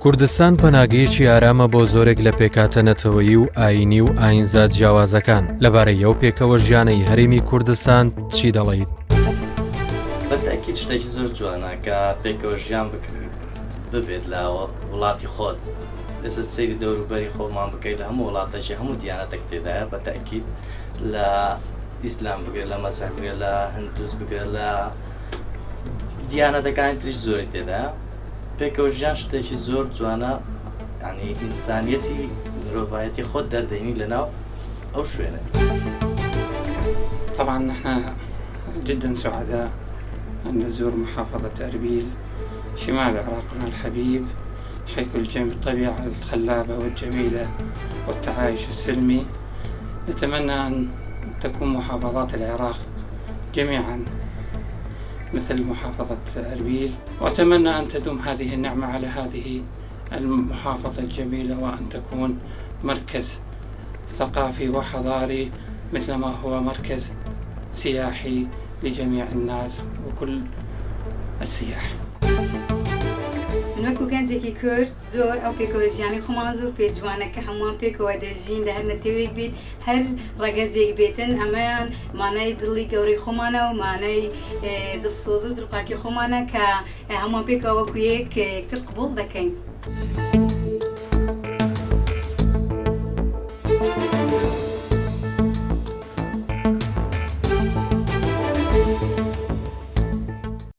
کوردستان پەناگەیەکی ئارامە بۆ زۆرێک لە پێکهاتە نەتەوەیی و ئاینی و ئاینزا جیاوازەکان. لەبارەی ئەو پێکەوە ژیانەی هەرێمی کوردستان چی دەڵێیت؟ بەتاکید شتێکی زۆر جوانە کە پێکەوە ژیان ببێت لە وڵاتی خۆت، لەسەر سەیری دەوروبەری خۆمان بکەیت لە هەموو وڵاتەشی هەموو دیانەتێک تێدایە. بەتاکید لە ئیسلام بگرێت، لە مەسیح بگرێت، لە هندووز بگرێت، لە دیانەتەکانی تریش زۆری تێدایە. پێکەوە ژیان شتێکی زۆر جوانە، یعنی ئینسانیەتی مرۆڤایەتی خۆت دەردەینی لەناو أو شوينة. طبعا نحن جدا سعداء أن نزور محافظة أربيل شمال عراقنا الحبيب، حيث الطبيعة الخلابة والجميلة والتعايش السلمي. نتمنى أن تكون محافظات العراق جميعا مثل محافظة أربيل، وأتمنى أن تدوم هذه النعمة على هذه المحافظة الجميلة، وأن تكون مركز ثقافي وحضاري مثلما هو مركز سياحي لجميع الناس وكل السياح. من وەکو گەنجێکی کورد زۆر ئەو پێکەوە ژیانی خۆمان زۆر پێجوانە کە هەمووان پێکەوە دەژین، لە هەر نەتەوەیەک بێت، هەر ڕەگەزێک بێتن، ئەمەیان مانای دڵی گەورەی خۆمانە و مانای دڵسۆز و دڵپاکی خۆمانە کە هەمووان پێکەوە وەکو یەکتر قبوڵ دەکەین.